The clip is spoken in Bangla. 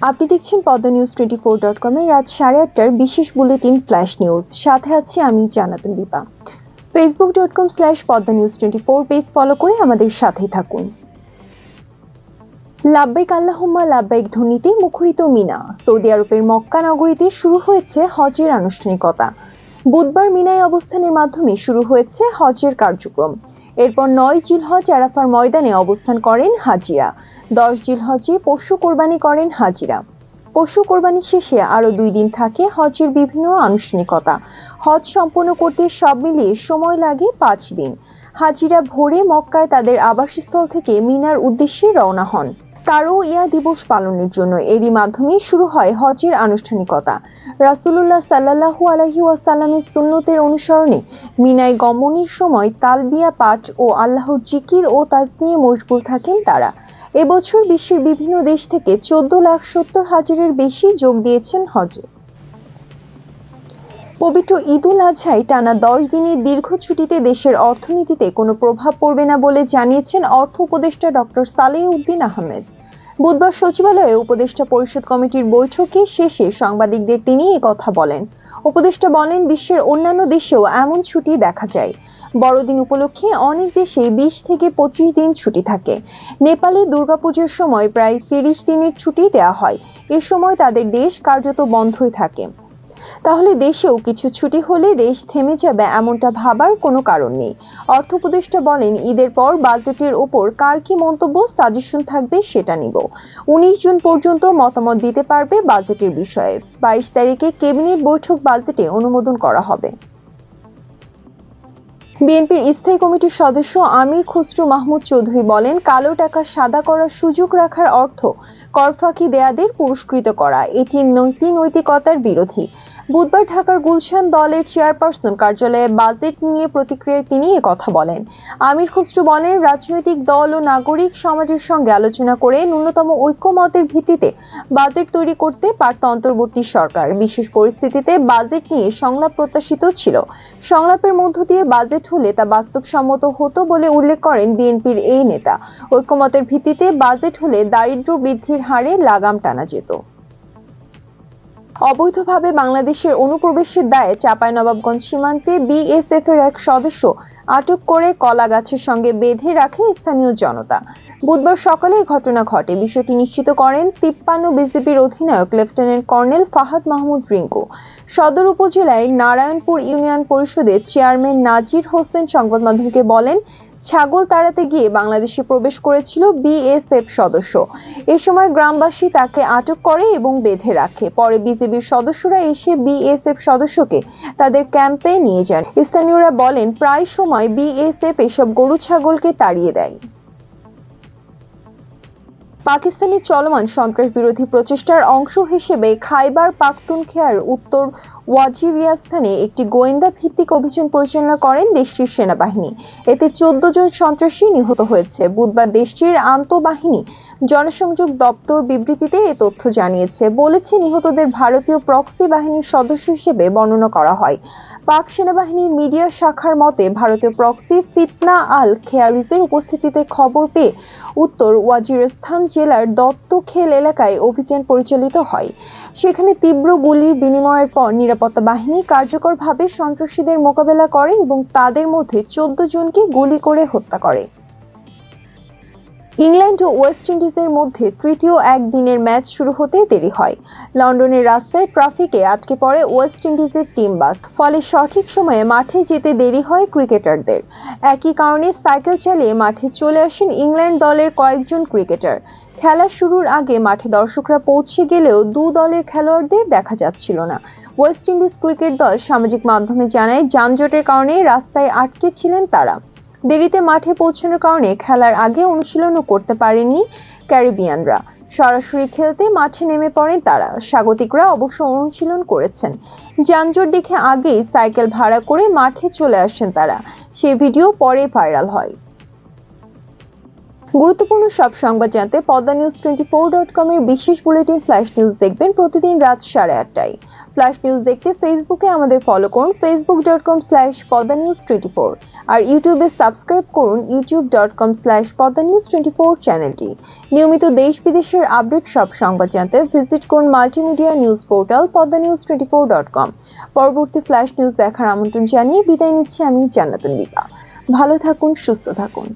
আপনি দেখছেন পদ্মা নিউজ 24.com এর রাত 8:30টার বিশেষ বুলেটিন ফ্ল্যাশ নিউজ। সাথে আছি আমি জান্নাতুল দীপা। facebook.com/poddanews24 পেজ ফলো করে আমাদের সাথেই থাকুন। লাব্বাইক আল্লাহুম্মা লাব্বাইক ধ্বনিতে মুখরিত মিনা। সৌদি আরবের মক্কা নগরীতে শুরু হয়েছে হজের আনুষ্ঠানিকতা। বুধবার মিনায় অবস্থানের মাধ্যমে শুরু হয়েছে হজের কার্যক্রম। এরপর 9 জিলহজ আরাফার ময়দানে অবস্থান করেন হাজিরা। 10 জিলহজে পশু কোরবানি করেন হাজিরা। পশু কোরবানি শেষে আরো 2 দিন থাকে হজের বিভিন্ন আনুষ্ঠানিকতা। হজ সম্পন্ন করতে সব মিলিয়ে সময় লাগে 5 দিন। হাজিরা ভোরে মক্কায় তাদের আবাসস্থল থেকে মিনার উদ্দেশ্যে রওনা হন তারওইয়া দিবস পালনের জন্য। এরই মাধ্যমে শুরু হয় হজের আনুষ্ঠানিকতা। রাসূলুল্লাহ সাল্লাল্লাহু আলাইহি ওয়াসাল্লামের সুন্নতের অনুসরণে মিনায় গমনের সময় তালবিয়া পাঠ ও আল্লাহর জিকির ও তাসবিহে মশগুল থাকেন তারা। এবছর বিশ্বের বিভিন্ন দেশ থেকে 14,70,000-এর বেশি যোগ দিয়েছেন হজে। পবিত্র ঈদুল আজহায় টানা 10 দিনের দীর্ঘ ছুটিতে দেশের অর্থনীতিতে কোনো প্রভাব পড়বে না বলে জানিয়েছেন অর্থ উপদেষ্টা ডক্টর সালেহ উদ্দিন আহমেদ। বুধবার সচিবালয়ে উপদেষ্টা পরিষদ কমিটির বৈঠকে শেষে সাংবাদিকদের তিনি কথা বলেন। উপদেষ্টা বলেন, বিশ্বের অন্যান্য দেশেও এমন ছুটি দেখা যায়। বড়দিন উপলক্ষে অনেক দেশে 20 থেকে 25 দিন ছুটি থাকে। নেপালে দুর্গাপূজার সময় প্রায় 30 দিনের ছুটি দেওয়া হয়। এ সময় তাদের দেশ কার্যত বন্ধই থাকে। তাহলে দেশেও কিছু ছুটি হলে দেশ থেমে যাবে এমনটা ভাবার কোনো কারণ নেই। অর্থ উপদেষ্টা বলেন, ঈদের পর বাজেটের ওপর কার কি মন্তব্য সাজেশন থাকবে সেটা নিব। 19 জুন পর্যন্ত মতামত দিতে পারবে বাজেটের বিষয়ে। 22 তারিখে ক্যাবিনেট বৈঠক বাজেটে অনুমোদন করা হবে। বিএনপির স্থায়ী কমিটির সদস্য আমির খসরু মাহমুদ চৌধুরী বলেন, কালো টাকা সাদা করার সুযোগ রাখার অর্থ করফাঁকি দেয়াদের পুরস্কৃত করা। এটি নৈতিকতার বিরোধী। বুধবার ঢাকার গুলশান দলের চেয়ারপারসন কার্যালয়ে বাজেট নিয়ে প্রতিক্রিয়ায় তিনি কথা বলেন। আমির খসরু বলেন, রাজনৈতিক দল ও নাগরিক সমাজের সঙ্গে আলোচনা করে ন্যূনতম ঐক্যমতের ভিত্তিতে বাজেট তৈরি করতে পারত অন্তর্বর্তী সরকার। বিশেষ পরিস্থিতিতে বাজেট নিয়ে সংলাপ প্রত্যাশিত ছিল। সংলাপের মধ্য দিয়ে বাজেট হলে তা বাস্তবসম্মত হতো বলে উল্লেখ করেন বিএনপির এই নেতা। ঐক্যমতের ভিত্তিতে বাজেট হলে দারিদ্র্য বৃদ্ধির হারে লাগাম টানা যেত। অবৈধভাবে বাংলাদেশের অনুপ্রবেশের দায়ে চাঁপাইনবাবগঞ্জ সীমান্তে বিএসএফ এর এক সদস্য আটক করে কলা গাছের সঙ্গে বেঁধে রাখে স্থানীয় জনতা। বুধবার সকালে ঘটনা ঘটে। বিষয়টি নিশ্চিত করেন 53 বিজিবির অধিনায়ক লেফটেন্যান্ট কর্নেল ফাহাদ মাহমুদ রিঙ্কু। সদর উপজেলায় নারায়ণপুর ইউনিয়ন পরিষদের চেয়ারম্যান নাজির হোসেন সংবাদ মাধ্যমকে বলেন, ছাগল তাড়াতে গিয়ে বাংলাদেশে প্রবেশ করেছিল বিএসএফ সদস্য। এ সময় গ্রামবাসী তাকে আটক করে এবং বেঁধে রাখে। পরে বিজিবির সদস্যরা এসে বিএসএফ সদস্যকে তাদের ক্যাম্পে নিয়ে যান। স্থানীয়রা বলেন, প্রায় সময় বিএসএফ এসব গরু ছাগলকে তাড়িয়ে দেয়। পাকিস্তানের চলমান সন্ত্রাস বিরোধী প্রচেষ্টার অংশ হিসেবে খাইবার পাখতুনখোয়ার উত্তর ওয়াজিরিস্তানে একটি গোয়েন্দা ভিত্তিক অভিযান পরিচালনা করেন দেশটির সেনাবাহিনী। এতে 14 জন সন্ত্রাসী নিহত হয়েছে। বুধবার দেশটির আন্তঃবাহিনী জনসংযোগ দপ্তর বিবৃতিতে এ তথ্য জানিয়েছে। বলেছে, নিহতদের ভারতীয় প্রক্সি বাহিনীর সদস্য হিসেবে বর্ণনা করা হয়। পাক সেনাবাহিনীর মিডিয়া শাখার মতে, ভারতীয় প্রক্সি ফিতনা আল খেয়ারিজের উপস্থিতিতে খবর পেয়ে উত্তর ওয়াজিরিস্তান জেলার দত্তখেল এলাকায় অভিযান পরিচালিত হয়। সেখানে তীব্র গুলির বিনিময়ের পর নিরাপত্তা বাহিনী কার্যকরভাবে সন্ত্রাসীদের মোকাবেলা করে এবং তাদের মধ্যে 14 জনকে গুলি করে হত্যা করে। ইংল্যান্ড ও ওয়েস্ট ইন্ডিজের মধ্যে তৃতীয় একদিনের ম্যাচ শুরু হতে দেরি হয়। লন্ডনের রাস্তায় ট্রাফিকে আটকে পড়ে ওয়েস্ট ইন্ডিজের টিম বাস। ফলে সঠিক সময়ে মাঠে যেতে দেরি হয় ক্রিকেটারদের। একই কারণে সাইকেল চালিয়ে মাঠে চলে আসেন ইংল্যান্ড দলের কয়েকজন ক্রিকেটার। খেলা শুরুর আগে মাঠে দর্শকরা পৌঁছে গেলেও দু দলের খেলোয়াড়দের দেখা যাচ্ছিল না। ওয়েস্ট ইন্ডিজ ক্রিকেট দল সামাজিক মাধ্যমে জানায়, যানজটের কারণে রাস্তায় আটকে ছিলেন তারা। দেরিতে মাঠে পৌঁছানোর কারণে খেলার আগে অনুশীলনও করতে পারেননি ক্যারিবিয়ানরা। সরাসরি খেলতে মাঠে নেমে পড়েন তারা। স্বাগতিকরা অবশ্য অনুশীলন করেছেন। যানজট দেখে আগেই সাইকেল ভাড়া করে মাঠে চলে আসেন তারা। সেই ভিডিও পরে ভাইরাল হয়। গুরুত্বপূর্ণ সব সংবাদ জানতে পদ্মা নিউজ 24.com এর বিশেষ বুলেটিন ফ্ল্যাশ নিউজ দেখবেন প্রতিদিন রাত 8:30টায়। ফ্ল্যাশ নিউজ দেখতে ফেসবুকে আমাদের ফলো করুন facebook.com/পদ্মানিউজ24 আর ইউটিউবে সাবস্ক্রাইব করুন youtube.com/পদ্মানিউজ24 চ্যানেলটি। নিয়মিত দেশ বিদেশের আপডেট সব সংবাদ জানতে ভিজিট করুন মাল্টিমিডিয়া নিউজ পোর্টাল পদ্মানিউজ24.com। পরবর্তী ফ্ল্যাশ নিউজ দেখার আমন্ত্রণ জানিয়ে বিদায় নিচ্ছি আমি জান্নাতুন বিপা। ভালো থাকুন, সুস্থ থাকুন।